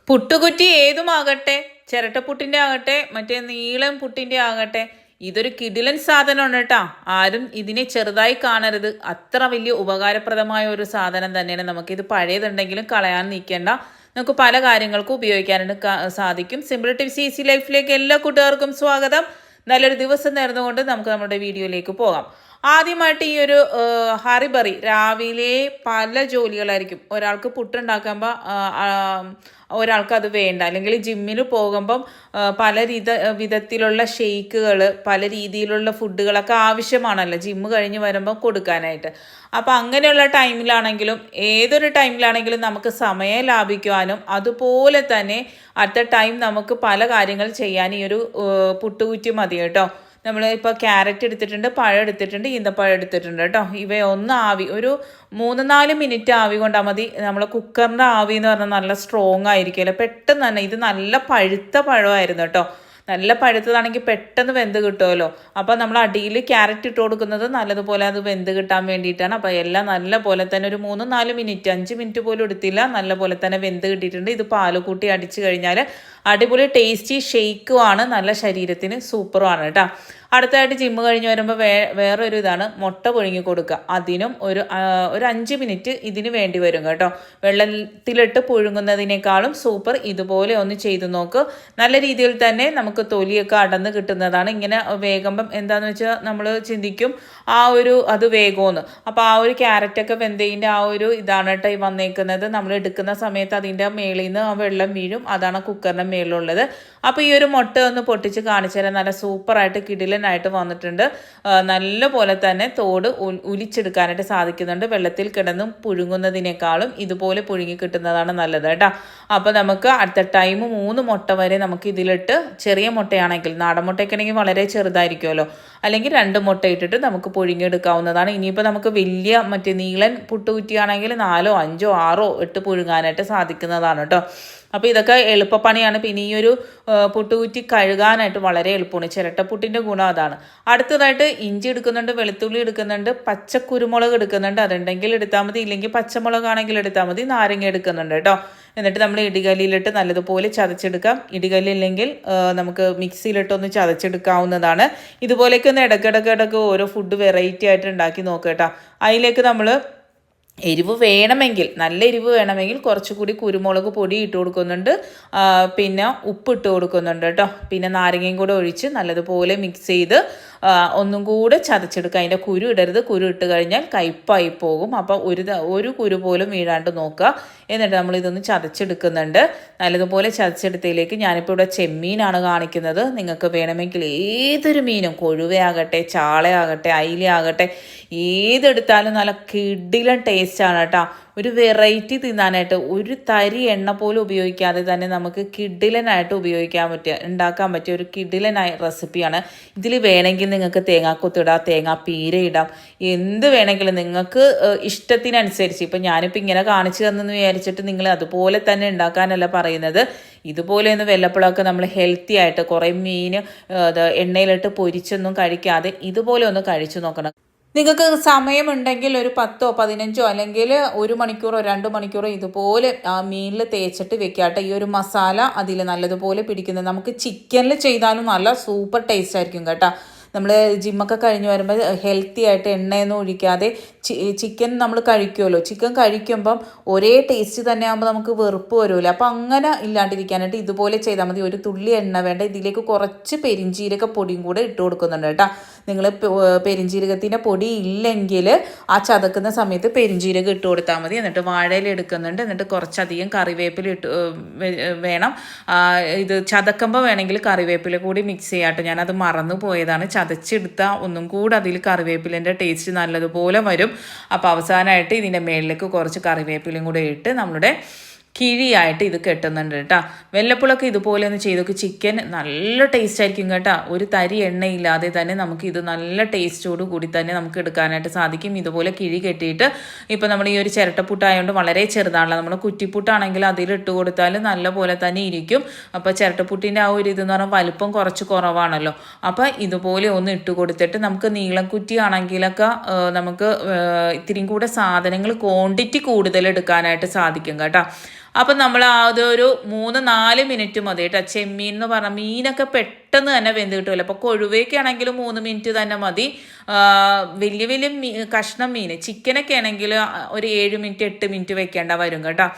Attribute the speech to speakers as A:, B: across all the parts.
A: പുട്ടുകുറ്റി ഏതുമാകട്ടെ, ചിരട്ടപ്പുട്ടിൻ്റെ ആകട്ടെ, മറ്റേ നീളം പുട്ടിൻ്റെ ആകട്ടെ, ഇതൊരു കിടിലൻ സാധനമാണ് കേട്ടോ. ആരും ഇതിനെ ചെറുതായി കാണരുത്. അത്ര വലിയ ഉപകാരപ്രദമായ ഒരു സാധനം തന്നെയാണ്. നമുക്കിത് പഴയതുണ്ടെങ്കിലും കളയാൻ നിൽക്കേണ്ട. നമുക്ക് പല കാര്യങ്ങൾക്കും ഉപയോഗിക്കാനായിട്ട് സാധിക്കും. സിമ്പിൾ ടിപ്സ് ഈസി ലൈഫിലേക്ക് എല്ലാ കൂട്ടുകാർക്കും സ്വാഗതം. നല്ലൊരു ദിവസം നേർന്നുകൊണ്ട് നമുക്ക് നമ്മുടെ വീഡിയോയിലേക്ക് പോകാം. ആദ്യമായിട്ട് ഈ ഒരു ഹറിബറി രാവിലെ പല ജോലികളായിരിക്കും. ഒരാൾക്ക് പുട്ടുണ്ടാക്കുമ്പോൾ ഒരാൾക്ക് അത് വേണ്ട, അല്ലെങ്കിൽ ജിമ്മിൽ പോകുമ്പം പല വിധത്തിലുള്ള ഷെയ്ക്കുകൾ, പല രീതിയിലുള്ള ഫുഡുകളൊക്കെ ആവശ്യമാണല്ലോ ജിമ്മ് കഴിഞ്ഞ് വരുമ്പോൾ കൊടുക്കാനായിട്ട്. അപ്പോൾ അങ്ങനെയുള്ള ടൈമിലാണെങ്കിലും ഏതൊരു ടൈമിലാണെങ്കിലും നമുക്ക് സമയം ലാഭിക്കുവാനും അതുപോലെ തന്നെ അറ്റ് എ ടൈം നമുക്ക് പല കാര്യങ്ങൾ ചെയ്യാൻ ഈ ഒരു പുട്ടുകുറ്റി മതി കേട്ടോ. നമ്മൾ ഇപ്പോൾ ക്യാരറ്റ് എടുത്തിട്ടുണ്ട്, പഴം എടുത്തിട്ടുണ്ട്, ഈന്തപ്പഴം എടുത്തിട്ടുണ്ട് കേട്ടോ. ഇവയൊന്ന് ആവി ഒരു 3-4 മിനിറ്റ് ആവി കൊണ്ടാൽ മതി. നമ്മൾ കുക്കറിൻ്റെ ആവി എന്ന് പറഞ്ഞാൽ നല്ല സ്ട്രോങ് ആയിരിക്കുമല്ലോ, പെട്ടെന്ന് തന്നെ. ഇത് നല്ല പഴുത്ത പഴമായിരുന്നു കേട്ടോ. നല്ല പഴുത്തതാണെങ്കിൽ പെട്ടെന്ന് വെന്ത് കിട്ടുമല്ലോ. അപ്പോൾ നമ്മൾ അടിയിൽ ക്യാരറ്റ് ഇട്ട് കൊടുക്കുന്നത് നല്ലതുപോലെ അത് വെന്ത് കിട്ടാൻ വേണ്ടിയിട്ടാണ്. അപ്പോൾ എല്ലാം നല്ല പോലെ തന്നെ ഒരു 3-4 മിനിറ്റ്, 5 മിനിറ്റ് പോലും എടുത്തില്ല, നല്ല പോലെ തന്നെ വെന്ത് കിട്ടിയിട്ടുണ്ട്. ഇത് പാല് കൂട്ടി അടിച്ചു കഴിഞ്ഞാൽ അടിപൊളി ടേസ്റ്റി ഷെയ്ക്കുമാണ്, നല്ല ശരീരത്തിന് സൂപ്പറുമാണ് കേട്ടോ. അടുത്തായിട്ട് ജിമ്മ് കഴിഞ്ഞ് വരുമ്പോൾ വേറൊരു ഇതാണ് മുട്ട പുഴുങ്ങി കൊടുക്കുക. അതിനും ഒരു 5 മിനിറ്റ് ഇതിന് വേണ്ടി വരും കേട്ടോ. വെള്ളത്തിലിട്ട് പുഴുങ്ങുന്നതിനേക്കാളും സൂപ്പർ ഇതുപോലെ ഒന്ന് ചെയ്തു നോക്ക്. നല്ല രീതിയിൽ തന്നെ നമുക്ക് തൊലിയൊക്കെ അടന്ന് കിട്ടുന്നതാണ്. ഇങ്ങനെ വേകുമ്പം എന്താണെന്ന് വെച്ചാൽ നമ്മൾ ചിന്തിക്കും അത് വേഗമെന്ന്. അപ്പോൾ ആ ഒരു ക്യാരറ്റൊക്കെ വെന്തതിൻ്റെ ആ ഒരു ഇതാണ് കേട്ടോ ഈ വന്നേക്കുന്നത്. നമ്മൾ എടുക്കുന്ന സമയത്ത് അതിൻ്റെ മേളിൽ നിന്ന് ആ വെള്ളം വീഴും. അതാണ് കുക്കറിൻ്റെ മേളിലുള്ളത്. അപ്പോൾ ഈ ഒരു മുട്ട ഒന്ന് പൊട്ടിച്ച് കാണിച്ചു തരാം. നല്ല സൂപ്പറായിട്ട് കിടിലനായിട്ട് വന്നിട്ടുണ്ട്. നല്ല പോലെ തന്നെ തോട് ഉലിച്ചെടുക്കാനായിട്ട് സാധിക്കുന്നുണ്ട്. വെള്ളത്തിൽ കിടന്നും പുഴുങ്ങുന്നതിനേക്കാളും ഇതുപോലെ പുഴുങ്ങി കിട്ടുന്നതാണ് നല്ലത് കേട്ടോ. അപ്പോൾ നമുക്ക് അടുത്ത ടൈം 3 മുട്ട വരെ നമുക്ക് ഇതിലിട്ട്, ചെറിയ മുട്ടയാണെങ്കിൽ, നാടൻ മുട്ടയ്ക്കാണെങ്കിൽ വളരെ ചെറുതായിരിക്കുമല്ലോ, അല്ലെങ്കിൽ 2 മുട്ട ഇട്ടിട്ട് നമുക്ക് പുഴുങ്ങിയെടുക്കാവുന്നതാണ്. ഇനിയിപ്പോൾ നമുക്ക് വലിയ മറ്റേ നീളൻ പുട്ടുകുറ്റിയാണെങ്കിൽ 4, 5, 6 ഇട്ട് പുഴുങ്ങാനായിട്ട് സാധിക്കുന്നതാണ് കേട്ടോ. അപ്പോൾ ഇതൊക്കെ എളുപ്പപ്പണിയാണ്. പിന്നെ ഈ ഒരു പുട്ടുകുറ്റി കഴുകാനായിട്ട് വളരെ എളുപ്പമാണ്. ചിരട്ടപ്പുട്ടിൻ്റെ ഗുണം അതാണ്. അടുത്തതായിട്ട് ഇഞ്ചി എടുക്കുന്നുണ്ട്, വെളുത്തുള്ളി എടുക്കുന്നുണ്ട്, പച്ചക്കുരുമുളക് എടുക്കുന്നുണ്ട്. അതുണ്ടെങ്കിൽ എടുത്താൽ മതി, ഇല്ലെങ്കിൽ പച്ചമുളകാണെങ്കിൽ എടുത്താൽ മതി. നാരങ്ങ എടുക്കുന്നുണ്ട് കേട്ടോ. എന്നിട്ട് നമ്മൾ ഇടികല്ലിലിട്ട് നല്ലതുപോലെ ചതച്ചെടുക്കാം. ഇടികല്ലില്ലെങ്കിൽ നമുക്ക് മിക്സിയിലിട്ടൊന്ന് ചതച്ചെടുക്കാവുന്നതാണ്. ഇതുപോലെയൊക്കെ ഒന്ന് ഇടയ്ക്കിടയ്ക്ക് ഓരോ ഫുഡ് വെറൈറ്റി ആയിട്ട് ഉണ്ടാക്കി നോക്കുക കേട്ടോ. അതിലേക്ക് നമ്മൾ എരിവ് വേണമെങ്കിൽ, നല്ല എരിവ് വേണമെങ്കിൽ കുറച്ചുകൂടി കുരുമുളക് പൊടി ഇട്ട് കൊടുക്കുന്നുണ്ട്, പിന്നെ ഉപ്പ് ഇട്ട് കൊടുക്കുന്നുണ്ട് കേട്ടോ. പിന്നെ നാരങ്ങയും കൂടെ ഒഴിച്ച് നല്ലതുപോലെ മിക്സ് ചെയ്ത് ഒന്നും കൂടെ ചതച്ചെടുക്കുക. അതിൻ്റെ കുരു ഇടരുത്. കുരു ഇട്ട് കഴിഞ്ഞാൽ കയ്പ്പായി പോകും. അപ്പോൾ ഒരു കുരു പോലും വീഴാണ്ട് നോക്കുക. എന്നിട്ട് നമ്മൾ ഇതൊന്ന് ചതച്ചെടുക്കുന്നുണ്ട്. നല്ലതുപോലെ ചതച്ചെടുത്തതിലേക്ക് ഞാനിപ്പോൾ ഇവിടെ ചെമ്മീനാണ് കാണിക്കുന്നത്. നിങ്ങൾക്ക് വേണമെങ്കിൽ ഏതൊരു മീനും, കൊഴുവയാകട്ടെ, ചാളയാകട്ടെ, അയിലയാകട്ടെ, ഏതെടുത്താലും നല്ല കിടിലൻ ടേസ്റ്റാണ് കേട്ടോ. ഒരു വെറൈറ്റി തിന്നാനായിട്ട് ഒരു തരി എണ്ണ പോലും ഉപയോഗിക്കാതെ തന്നെ നമുക്ക് കിടിലനായിട്ട് ഉണ്ടാക്കാൻ പറ്റിയ ഒരു കിടിലനായ റെസിപ്പിയാണ്. ഇതിൽ വേണമെങ്കിൽ നിങ്ങൾക്ക് തേങ്ങാക്കൊത്തിടാം, തേങ്ങാപ്പീര ഇടാം, എന്ത് വേണമെങ്കിലും നിങ്ങൾക്ക് ഇഷ്ടത്തിനനുസരിച്ച്. ഇപ്പം ഞാനിപ്പോൾ ഇങ്ങനെ കാണിച്ചു തന്നെന്ന് വിചാരിച്ചിട്ട് നിങ്ങൾ അതുപോലെ തന്നെ ഉണ്ടാക്കാനല്ല പറയുന്നത്. ഇതുപോലെ ഒന്ന് വല്ലപ്പോഴൊക്കെ നമ്മൾ ഹെൽത്തി ആയിട്ട് കുറേ മീൻ എണ്ണയിലിട്ട് പൊരിച്ചൊന്നും കഴിക്കാതെ ഇതുപോലെ ഒന്ന് കഴിച്ചു നോക്കണം. നിങ്ങൾക്ക് സമയമുണ്ടെങ്കിൽ ഒരു 10 15 അല്ലെങ്കിൽ 1 മണിക്കൂറോ 2 മണിക്കൂറോ ഇതുപോലെ ആ മീനിൽ തേച്ചിട്ട് വെക്കാട്ടെ. ഈ ഒരു മസാല അതിൽ നല്ലതുപോലെ പിടിക്കുന്നത്. നമുക്ക് ചിക്കനിൽ ചെയ്താലും നല്ല സൂപ്പർ ടേസ്റ്റ് ആയിരിക്കും കേട്ടോ. നമ്മൾ ജിമ്മൊക്കെ കഴിഞ്ഞ് വരുമ്പോൾ ഹെൽത്തി ആയിട്ട് എണ്ണയൊന്നും ഒഴിക്കാതെ ചിക്കൻ നമ്മൾ കഴിക്കുമല്ലോ. ചിക്കൻ കഴിക്കുമ്പം ഒരേ ടേസ്റ്റ് തന്നെ ആകുമ്പോൾ നമുക്ക് വെറുപ്പ് വരുമല്ലോ. അപ്പോൾ അങ്ങനെ ഇല്ലാണ്ടിരിക്കാനായിട്ട് ഇതുപോലെ ചെയ്താൽ മതി. ഒരു തുള്ളി എണ്ണ വേണ്ട. ഇതിലേക്ക് കുറച്ച് പെരിഞ്ജീരക പൊടിയും കൂടെ ഇട്ട് കൊടുക്കുന്നുണ്ട് കേട്ടോ. നിങ്ങൾ പെരിഞ്ജീരകത്തിൻ്റെ പൊടി ഇല്ലെങ്കിൽ ആ ചതക്കുന്ന സമയത്ത് പെരിഞ്ജീരകം ഇട്ട് കൊടുത്താൽ മതി. എന്നിട്ട് വാഴയില എടുക്കുന്നുണ്ട്. എന്നിട്ട് കുറച്ചധികം കറിവേപ്പില വേണം. ഇത് ചതക്കുമ്പോൾ വേണമെങ്കിൽ കറിവേപ്പില കൂടി മിക്സ് ചെയ്യാട്ടോ. ഞാനത് മറന്നു പോയതാണ്. ചതച്ചെടുത്താൽ ഒന്നും കൂടെ അതിൽ കറിവേപ്പിലേൻ്റെ ടേസ്റ്റ് നല്ലതുപോലെ വരും. അപ്പോൾ അവസാനമായിട്ട് ഇതിൻ്റെ മേളിലേക്ക് കുറച്ച് കറിവേപ്പിലയും കൂടെ ഇട്ട് നമ്മളുടെ കിഴിയായിട്ട് ഇത് കെട്ടുന്നുണ്ട് കേട്ടോ. വെല്ലപ്പുളൊക്കെ ഇതുപോലെ ഒന്ന് ചെയ്തൊക്കെ ചിക്കൻ നല്ല ടേസ്റ്റ് ആയിരിക്കും കേട്ടോ. ഒരു തരി എണ്ണയില്ലാതെ തന്നെ നമുക്ക് ഇത് നല്ല ടേസ്റ്റോട് കൂടി തന്നെ നമുക്ക് എടുക്കാനായിട്ട് സാധിക്കും. ഇതുപോലെ കിഴി കെട്ടിയിട്ട്, ഇപ്പോൾ നമ്മൾ ഈ ഒരു ചിരട്ടപ്പുട്ടായതുകൊണ്ട് വളരെ ചെറുതാണല്ലോ. നമ്മൾ കുറ്റിപ്പുട്ടാണെങ്കിൽ അതിലിട്ട് കൊടുത്താൽ നല്ല പോലെ തന്നെ ഇരിക്കും. അപ്പോൾ ചിരട്ടപ്പുട്ടിൻ്റെ ആ ഒരു ഇതെന്ന് പറഞ്ഞാൽ വലിപ്പം കുറച്ച് കുറവാണല്ലോ. അപ്പോൾ ഇതുപോലെ ഒന്ന് ഇട്ട് കൊടുത്തിട്ട് നമുക്ക് നീളം കുറ്റി ആണെങ്കിലൊക്കെ നമുക്ക് ഇത്തിരിയും കൂടെ സാധനങ്ങൾ ക്വാണ്ടിറ്റി കൂടുതൽ എടുക്കാനായിട്ട് സാധിക്കും കേട്ടോ. അപ്പം നമ്മൾ അതൊരു 3-4 മിനിറ്റ് മതി കേട്ടോ. ചെമ്മീൻ എന്ന് പറഞ്ഞാൽ മീനൊക്കെ പെട്ടെന്ന് തന്നെ വെന്ത് കിട്ടുമല്ലോ. അപ്പോൾ കൊഴുവയൊക്കെ ആണെങ്കിൽ 3 മിനിറ്റ് തന്നെ മതി. വലിയ വലിയ കഷ്ണം മീൻ ചിക്കനൊക്കെ ആണെങ്കിൽ ഒരു 7 മിനിറ്റ് 8 മിനിറ്റ് വെക്കേണ്ട വരും കേട്ടോ.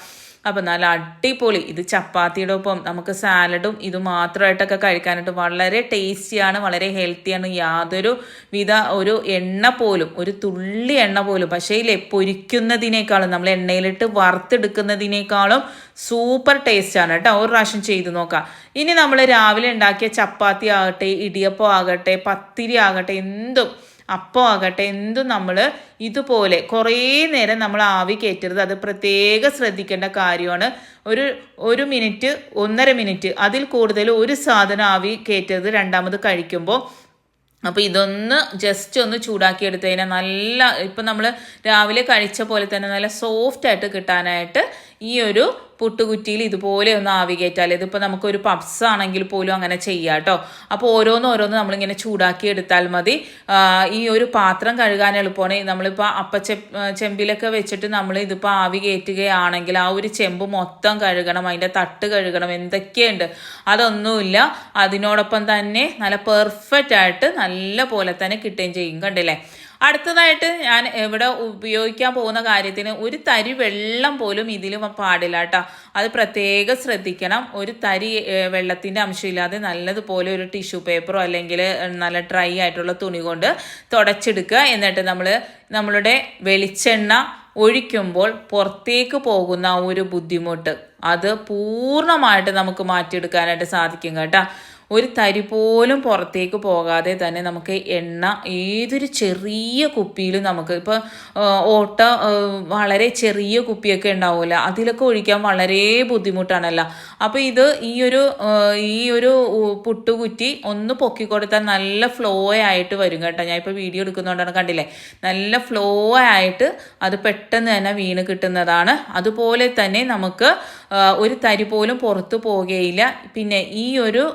A: അപ്പം നല്ല അടിപൊളി. ഇത് ചപ്പാത്തിയുടെ ഒപ്പം നമുക്ക് സാലഡും ഇത് മാത്രമായിട്ടൊക്കെ കഴിക്കാനായിട്ട് വളരെ ടേസ്റ്റിയാണ്, വളരെ ഹെൽത്തിയാണ്. യാതൊരു വിധ ഒരു എണ്ണ പോലും, ഒരു തുള്ളി എണ്ണ പോലും, പക്ഷേ ഇല്ലേ പൊരിക്കുന്നതിനേക്കാളും നമ്മൾ എണ്ണയിലിട്ട് വറുത്തെടുക്കുന്നതിനേക്കാളും സൂപ്പർ ടേസ്റ്റാണ് കേട്ടോ. ഒരു പ്രാവശ്യം ചെയ്ത് നോക്കാം. ഇനി നമ്മൾ രാവിലെ ഉണ്ടാക്കിയ ചപ്പാത്തി ആകട്ടെ, ഇടിയപ്പം ആകട്ടെ, പത്തിരി ആകട്ടെ, എന്തും അപ്പം ആകട്ടെ, എന്തും നമ്മൾ ഇതുപോലെ കുറേ നേരം നമ്മൾ ആവി കയറ്റരുത്. അത് പ്രത്യേകം ശ്രദ്ധിക്കേണ്ട കാര്യമാണ്. ഒരു മിനിറ്റ് 1.5 മിനിറ്റ് അതിൽ കൂടുതൽ ഒരു സാധനം ആവി കയറ്റരുത് രണ്ടാമത് കഴിക്കുമ്പോൾ. അപ്പോൾ ഇതൊന്ന് ജസ്റ്റ് ഒന്ന് ചൂടാക്കി എടുത്തു കഴിഞ്ഞാൽ നല്ല, ഇപ്പം നമ്മൾ രാവിലെ കഴിച്ച പോലെ തന്നെ നല്ല സോഫ്റ്റായിട്ട് കിട്ടാനായിട്ട് ഈ ഒരു പുട്ടുകുറ്റിയിൽ ഇതുപോലെ ഒന്ന് ആവി കയറ്റാൽ, ഇതിപ്പോൾ നമുക്കൊരു പപ്സ് ആണെങ്കിൽ പോലും അങ്ങനെ ചെയ്യാം കേട്ടോ. അപ്പോൾ ഓരോന്ന് നമ്മളിങ്ങനെ ചൂടാക്കി എടുത്താൽ മതി. ഈ ഒരു പാത്രം കഴുകാൻ എളുപ്പമാണ്. നമ്മളിപ്പോൾ ചെമ്പിലൊക്കെ വെച്ചിട്ട് നമ്മൾ ഇതിപ്പോൾ ആവി കയറ്റുകയാണെങ്കിൽ ആ ഒരു ചെമ്പ് മൊത്തം കഴുകണം, അതിൻ്റെ തട്ട് കഴുകണം, എന്തൊക്കെയുണ്ട്, അതൊന്നുമില്ല. അതിനോടൊപ്പം തന്നെ നല്ല പെർഫെക്റ്റ് ആയിട്ട് നല്ല പോലെ തന്നെ കിട്ടുകയും ചെയ്യും. കണ്ടില്ലേ? അടുത്തതായിട്ട് ഞാൻ ഇവിടെ ഉപയോഗിക്കാൻ പോകുന്ന കാര്യത്തിന് ഒരു തരി വെള്ളം പോലും ഇതിൽ പാടില്ല കേട്ടോ. അത് പ്രത്യേകം ശ്രദ്ധിക്കണം. ഒരു തരി വെള്ളത്തിൻ്റെ അംശമില്ലാതെ നല്ലതുപോലെ ഒരു ടിഷ്യൂ പേപ്പറോ അല്ലെങ്കിൽ നല്ല ഡ്രൈ ആയിട്ടുള്ള തുണി കൊണ്ട് തുടച്ചെടുക്കുക. എന്നിട്ട് നമ്മളുടെ വെളിച്ചെണ്ണ ഒഴിക്കുമ്പോൾ പുറത്തേക്ക് പോകുന്ന ഒരു ബുദ്ധിമുട്ട് അത് പൂർണ്ണമായിട്ട് നമുക്ക് മാറ്റിയെടുക്കാനായിട്ട് സാധിക്കും കേട്ടോ. ഒരു തരി പോലും പുറത്തേക്ക് പോകാതെ തന്നെ നമുക്ക് എണ്ണ ഏതൊരു ചെറിയ കുപ്പിയിലും നമുക്ക് ഇപ്പോൾ വളരെ ചെറിയ കുപ്പിയൊക്കെ ഉണ്ടാവില്ല, അതിലൊക്കെ ഒഴിക്കാൻ വളരെ ബുദ്ധിമുട്ടാണല്ലോ. അപ്പോൾ ഈ ഒരു പുട്ടുകുറ്റി ഒന്ന് പൊക്കി കൊടുത്താൽ നല്ല ഫ്ലോ ആയിട്ട് വരും കേട്ടോ. ഞാൻ ഇപ്പോൾ വീഡിയോ എടുക്കുന്നതുകൊണ്ടാണ്, കണ്ടില്ലേ? നല്ല ഫ്ലോ ആയിട്ട് അത് പെട്ടെന്ന് തന്നെ വീണ് കിട്ടുന്നതാണ്. അതുപോലെ തന്നെ നമുക്ക് ഒരു തരി പോലും പുറത്തു പോകുകയില്ല. പിന്നെ ഈ ഒരു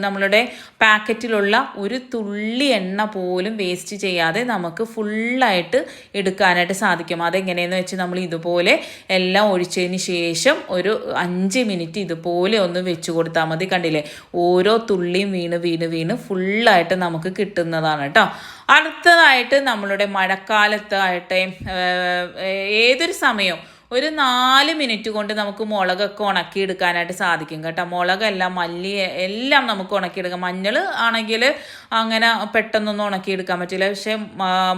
A: നമ്മളുടെ പാക്കറ്റിലുള്ള ഒരു തുള്ളി എണ്ണ പോലും വേസ്റ്റ് ചെയ്യാതെ നമുക്ക് ഫുള്ളായിട്ട് എടുക്കാനായിട്ട് സാധിക്കും. അതെങ്ങനെയെന്ന് വെച്ച് നമ്മൾ ഇതുപോലെ എല്ലാം ഒഴിച്ചതിന് ശേഷം ഒരു 5 മിനിറ്റ് ഇതുപോലെ ഒന്ന് വെച്ച് കൊടുത്താൽ മതി. കണ്ടില്ലേ? ഓരോ തുള്ളിയും വീണ് ഫുള്ളായിട്ട് നമുക്ക് കിട്ടുന്നതാണ് കേട്ടോ. അടുത്തതായിട്ട് നമ്മളുടെ മഴക്കാലത്തായിട്ട് ഏതൊരു സമയവും ഒരു 4 മിനിറ്റ് കൊണ്ട് നമുക്ക് മുളകൊക്കെ ഉണക്കിയെടുക്കാനായിട്ട് സാധിക്കും കേട്ടോ. മുളകെല്ലാം മല്ലി എല്ലാം നമുക്ക് ഉണക്കിയെടുക്കാം. മഞ്ഞൾ ആണെങ്കിൽ അങ്ങനെ പെട്ടെന്നൊന്നും ഉണക്കിയെടുക്കാൻ പറ്റില്ല, പക്ഷേ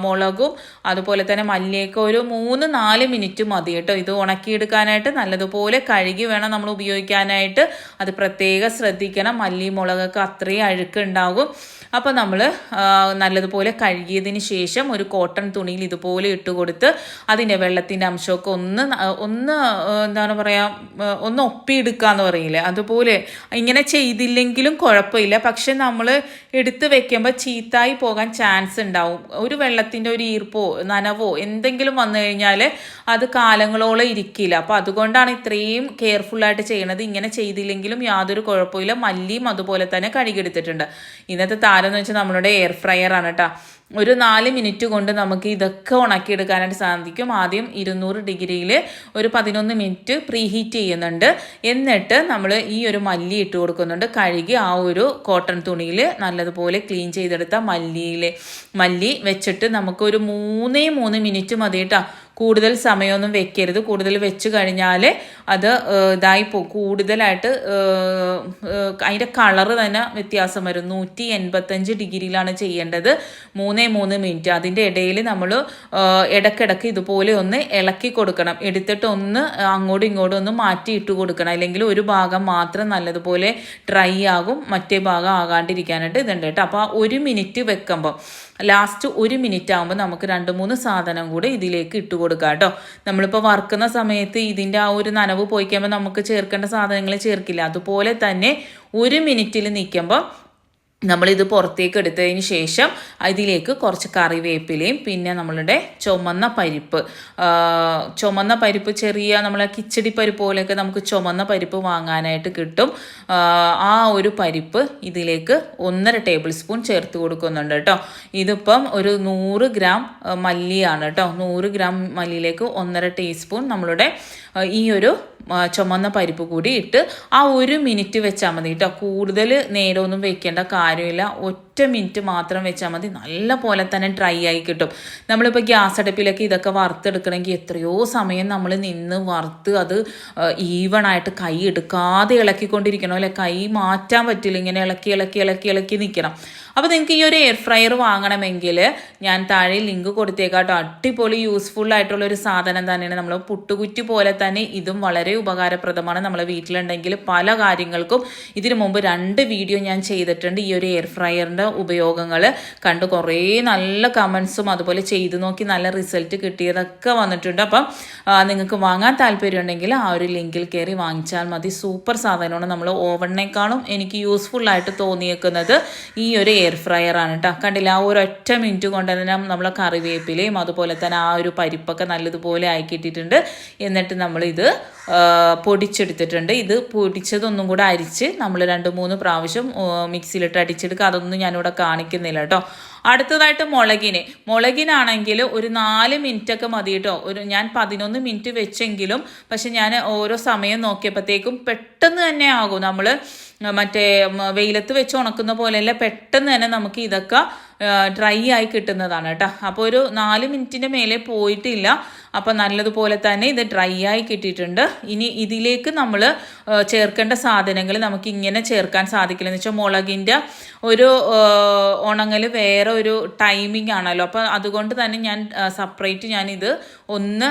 A: മുളകും അതുപോലെ തന്നെ മല്ലിയൊക്കെ ഒരു 3-4 മിനിറ്റ് മതി കേട്ടോ. ഇത് ഉണക്കിയെടുക്കാനായിട്ട് നല്ലതുപോലെ കഴുകി വേണം നമ്മൾ ഉപയോഗിക്കാനായിട്ട്. അത് പ്രത്യേകം ശ്രദ്ധിക്കണം. മല്ലി മുളകൊക്കെ അത്രയും അഴുക്കുണ്ടാകും. അപ്പോൾ നമ്മൾ നല്ലതുപോലെ കഴുകിയതിന് ശേഷം ഒരു കോട്ടൺ തുണിയിൽ ഇതുപോലെ ഇട്ട് കൊടുത്ത് അതിൻ്റെ വെള്ളത്തിൻ്റെ അംശമൊക്കെ എന്താണ് പറയുക, ഒന്ന് ഒപ്പിയെടുക്കുക എന്ന് പറയില്ലേ, അതുപോലെ ഇങ്ങനെ ചെയ്തില്ലെങ്കിലും കുഴപ്പമില്ല. പക്ഷെ നമ്മൾ എടുത്ത് വെക്കുമ്പോൾ ചീത്തായി പോകാൻ ചാൻസ് ഉണ്ടാവും. ഒരു വെള്ളത്തിൻ്റെ ഒരു ഈർപ്പോ നനവോ എന്തെങ്കിലും വന്നു കഴിഞ്ഞാൽ അത് കാലങ്ങളോളം ഇരിക്കില്ല. അപ്പോൾ അതുകൊണ്ടാണ് ഇത്രയും കെയർഫുള്ളായിട്ട് ചെയ്യണത്. ഇങ്ങനെ ചെയ്തില്ലെങ്കിലും യാതൊരു കുഴപ്പമില്ല. മല്ലിയും അതുപോലെ തന്നെ കഴുകിയെടുത്തിട്ടുണ്ട്. ഇന്നത്തെ താരം എന്ന് വെച്ചാൽ നമ്മളുടെ എയർ ഫ്രയർ ആണ് കേട്ടോ. ഒരു 4 മിനിറ്റ് കൊണ്ട് നമുക്ക് ഇതൊക്കെ ഉണക്കിയെടുക്കാനായിട്ട് സാധിക്കും. ആദ്യം 200 ഡിഗ്രിയിൽ ഒരു 11 മിനിറ്റ് പ്രീ ഹീറ്റ് ചെയ്യുന്നുണ്ട്. എന്നിട്ട് നമ്മൾ ഈ ഒരു മല്ലി ഇട്ട് കൊടുക്കുന്നുണ്ട്. കഴുകി ആ ഒരു കോട്ടൺ തുണിയിൽ നല്ലതുപോലെ ക്ലീൻ ചെയ്തെടുത്ത മല്ലി വെച്ചിട്ട് നമുക്കൊരു 3 മിനിറ്റ് മതി കേട്ടോ. കൂടുതൽ സമയമൊന്നും വെക്കരുത്. കൂടുതൽ വെച്ച് കഴിഞ്ഞാൽ അത് കൂടുതലായിട്ട് അതിൻ്റെ കളറ് തന്നെ വ്യത്യാസം വരും. 185 ഡിഗ്രിയിലാണ് ചെയ്യേണ്ടത്. 3 മിനിറ്റ്. അതിൻ്റെ ഇടയിൽ നമ്മൾ ഇടയ്ക്കിടയ്ക്ക് ഇതുപോലെ ഒന്ന് ഇളക്കി കൊടുക്കണം. എടുത്തിട്ട് ഒന്ന് അങ്ങോട്ടും ഇങ്ങോട്ടും ഒന്ന് മാറ്റിയിട്ട് കൊടുക്കണം. അല്ലെങ്കിൽ ഒരു ഭാഗം മാത്രം നല്ലതുപോലെ ഡ്രൈ ആകും, മറ്റേ ഭാഗം ആകാണ്ടിരിക്കാനായിട്ട് ഇതുണ്ട് കേട്ടോ. അപ്പോൾ 1 മിനിറ്റ് വെക്കുമ്പോൾ ലാസ്റ്റ് 1 മിനിറ്റ് ആകുമ്പോൾ നമുക്ക് 2-3 സാധനം കൂടെ ഇതിലേക്ക് ഇട്ട് കൊടുക്കാം കേട്ടോ. നമ്മളിപ്പോൾ വറുക്കുന്ന സമയത്ത് ഇതിൻ്റെ ആ ഒരു നനവ് പോയി കഴിയുമ്പോൾ നമുക്ക് ചേർക്കേണ്ട സാധനങ്ങൾ ചേർക്കില്ല. അതുപോലെ തന്നെ 1 മിനിറ്റിൽ നിൽക്കുമ്പോൾ നമ്മളിത് പുറത്തേക്ക് എടുത്തതിന് ശേഷം ഇതിലേക്ക് കുറച്ച് കറിവേപ്പിലയും പിന്നെ നമ്മളുടെ ചുമന്ന പരിപ്പ് ചെറിയ നമ്മളെ കിച്ചടി പരിപ്പ് പോലെയൊക്കെ നമുക്ക് ചുമന്ന പരിപ്പ് വാങ്ങാനായിട്ട് കിട്ടും. ആ ഒരു പരിപ്പ് ഇതിലേക്ക് 1.5 ടേബിൾ സ്പൂൺ ചേർത്ത് കൊടുക്കുന്നുണ്ട് കേട്ടോ. ഇതിപ്പം ഒരു 100 ഗ്രാം മല്ലിയാണ് കേട്ടോ. 100 ഗ്രാം മല്ലിയിലേക്ക് 1.5 ടീസ്പൂൺ നമ്മളുടെ ഈ ഒരു ചുമന്ന പരിപ്പ് കൂടി ഇട്ട് ആ 1 മിനിറ്റ് വെച്ചാൽ മതി കേട്ടോ. കൂടുതൽ നേരമൊന്നും വെക്കേണ്ട കാര്യമില്ല. ഒറ്റ മിനിറ്റ് മാത്രം വെച്ചാൽ മതി. നല്ല പോലെ തന്നെ ഡ്രൈ ആയി കിട്ടും. നമ്മളിപ്പോൾ ഗ്യാസ് അടുപ്പിലൊക്കെ ഇതൊക്കെ വറുത്തെടുക്കണമെങ്കിൽ എത്രയോ സമയം നമ്മൾ നിന്ന് വറുത്ത് അത് ഈവണായിട്ട് കൈ എടുക്കാതെ ഇളക്കിക്കൊണ്ടിരിക്കണം അല്ലെ. കൈ മാറ്റാൻ പറ്റില്ല, ഇങ്ങനെ ഇളക്കി ഇളക്കി ഇളക്കി ഇളക്കി നിൽക്കണം. അപ്പോൾ നിങ്ങൾക്ക് ഈ ഒരു എയർ ഫ്രയർ വാങ്ങണമെങ്കിൽ ഞാൻ താഴെ ലിങ്ക് കൊടുത്തേക്കാട്ടോ. അടിപൊളി യൂസ്ഫുൾ ആയിട്ടുള്ളൊരു സാധനം തന്നെയാണ്. നമ്മൾ പുട്ടുകുറ്റി പോലെ തന്നെ ഇതും വളരെ ഉപകാരപ്രദമാണ്. നമ്മളെ വീട്ടിലുണ്ടെങ്കിൽ പല കാര്യങ്ങൾക്കും. ഇതിനു മുമ്പ് 2 വീഡിയോ ഞാൻ ചെയ്തിട്ടുണ്ട് ഈ ഒരു എയർ ഫ്രയറിൻ്റെ ഉപയോഗങ്ങൾ കണ്ട്. കുറേ നല്ല കമൻസും അതുപോലെ ചെയ്ത് നോക്കി നല്ല റിസൾട്ട് കിട്ടിയതൊക്കെ വന്നിട്ടുണ്ട്. അപ്പം നിങ്ങൾക്ക് വാങ്ങാൻ താല്പര്യമുണ്ടെങ്കിൽ ആ ഒരു ലിങ്കിൽ കയറി വാങ്ങിച്ചാൽ മതി. സൂപ്പർ സാധനമാണ്. നമ്മൾ ഓവണിനേക്കാളും എനിക്ക് യൂസ്ഫുള്ളായിട്ട് തോന്നിയേക്കുന്നത് ഈ ഒരു എയർ ഫ്രയർ ആണ് കേട്ടോ. കണ്ടില്ല, ആ ഒരൊറ്റ മിനിറ്റ് കൊണ്ട് തന്നെ നമ്മളെ കറിവേപ്പിലയും അതുപോലെ തന്നെ ആ ഒരു പരിപ്പൊക്കെ നല്ലതുപോലെ ആക്കിയിട്ടിട്ടുണ്ട്. എന്നിട്ട് നമ്മളിത് പൊടിച്ചെടുത്തിട്ടുണ്ട്. ഇത് പൊടിച്ചതൊന്നും കൂടെ അരിച്ച് നമ്മൾ 2-3 പ്രാവശ്യം മിക്സിയിലിട്ട് അടിച്ചെടുക്കുക. അതൊന്നും ഞാനിവിടെ കാണിക്കുന്നില്ല കേട്ടോ. അടുത്തതായിട്ട് മുളകിനാണെങ്കിൽ ഒരു 4 മിനിറ്റൊക്കെ മതി കേട്ടോ. ഞാൻ 11 മിനിറ്റ് വെച്ചെങ്കിലും പക്ഷെ ഞാൻ ഓരോ സമയം നോക്കിയപ്പോഴത്തേക്കും പെട്ടെന്ന് തന്നെ ആകും. നമ്മൾ മറ്റേ വെയിലത്ത് വെച്ച് ഉണക്കുന്ന പോലെയല്ല, പെട്ടെന്ന് തന്നെ നമുക്ക് ഇതൊക്കെ ഡ്രൈ ആയി കിട്ടുന്നതാണ് കേട്ടോ. അപ്പോൾ ഒരു 4 മിനിറ്റിൻ്റെ മേലെ പോയിട്ടില്ല. അപ്പോൾ നല്ലതുപോലെ തന്നെ ഇത് ഡ്രൈ ആയി കിട്ടിയിട്ടുണ്ട്. ഇനി ഇതിലേക്ക് നമ്മൾ ചേർക്കേണ്ട സാധനങ്ങൾ നമുക്ക് ഇങ്ങനെ ചേർക്കാൻ സാധിക്കില്ല. എന്ന് വെച്ചാൽ മുളകിൻ്റെ ഒരു ഉണങ്ങൽ വേറെ ഒരു ടൈമിംഗ് ആണല്ലോ. അപ്പോൾ അതുകൊണ്ട് തന്നെ ഞാൻ സെപ്പറേറ്റ് ഞാനിത് ഒന്ന്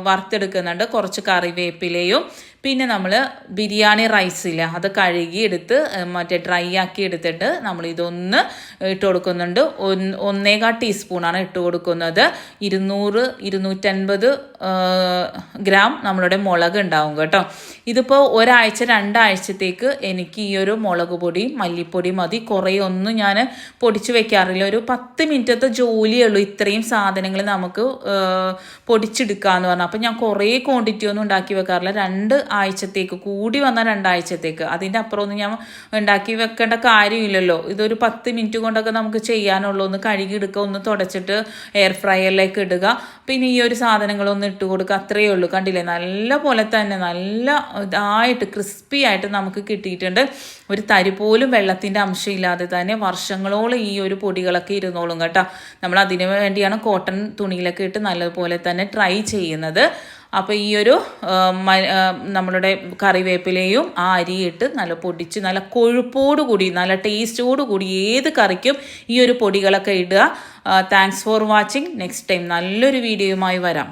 A: വറുത്തെടുക്കുന്നുണ്ട്. കുറച്ച് കറിവേപ്പിലയും പിന്നെ നമ്മൾ ബിരിയാണി റൈസില്ല അത് കഴുകിയെടുത്ത് മറ്റേ ഡ്രൈ ആക്കി എടുത്തിട്ട് നമ്മൾ ഇതൊന്ന് ഇട്ട് കൊടുക്കുന്നുണ്ട്. 1.25 ടീസ്പൂണാണ് ഇട്ട് കൊടുക്കുന്നത്. 200-250 ഗ്രാം നമ്മളുടെ മുളക് ഉണ്ടാവും കേട്ടോ. ഇതിപ്പോൾ 1-2 ആഴ്ചത്തേക്ക് എനിക്ക് ഈ ഒരു മുളക് പൊടിയും മല്ലിപ്പൊടിയും മതി. കുറേ ഒന്നും ഞാൻ പൊടിച്ച് വെക്കാറില്ല. ഒരു 10 മിനിറ്റത്തെ ജോലിയേ ഉള്ളൂ ഇത്രയും സാധനങ്ങൾ നമുക്ക് പൊടിച്ചെടുക്കാമെന്ന് പറഞ്ഞാൽ. അപ്പോൾ ഞാൻ കുറേ ക്വാണ്ടിറ്റി ഒന്നും ഉണ്ടാക്കി വെക്കാറില്ല. 2 ആഴ്ചത്തേക്ക്, കൂടി വന്നാൽ 2 ആഴ്ചത്തേക്ക്. അതിൻ്റെ അപ്പുറമൊന്നും ഞാൻ ഉണ്ടാക്കി വെക്കേണ്ട കാര്യമില്ലല്ലോ. ഇതൊരു 10 മിനിറ്റ് കൊണ്ടൊക്കെ നമുക്ക് ചെയ്യാനുള്ളൂ. ഒന്ന് കഴുകിയെടുക്കുക, ഒന്ന് തുടച്ചിട്ട് എയർ ഫ്രയറിലേക്ക് ഇടുക, പിന്നെ ഈ ഒരു സാധനങ്ങളൊന്ന് ഇട്ട് കൊടുക്കുക, അത്രയേ ഉള്ളൂ. കണ്ടില്ലേ, നല്ല പോലെ തന്നെ നല്ല ഇതായിട്ട് ക്രിസ്പി ആയിട്ട് നമുക്ക് കിട്ടിയിട്ടുണ്ട്. ഒരു തരി പോലും വെള്ളത്തിൻ്റെ അംശമില്ലാതെ തന്നെ വർഷങ്ങളോളം ഈ ഒരു പൊടികളൊക്കെ ഇരുന്നോളും കേട്ടോ. നമ്മൾ അതിന് വേണ്ടിയാണ് കോട്ടൺ തുണിയിലൊക്കെ ഇട്ട് നല്ലപോലെ തന്നെ ട്രൈ ചെയ്യുന്നത്. അപ്പോൾ ഈ ഒരു നമ്മളുടെ കറിവേപ്പിലയും ആ അരിയിട്ട് നല്ല പൊടിച്ച് നല്ല കൊഴുപ്പോടുകൂടി നല്ല ടേസ്റ്റോടുകൂടി ഏത് കറിക്കും ഈ ഒരു പൊടികളൊക്കെ ഇടുക. Thanks for watching. Next time നല്ലൊരു വീഡിയോയുമായി വരാം.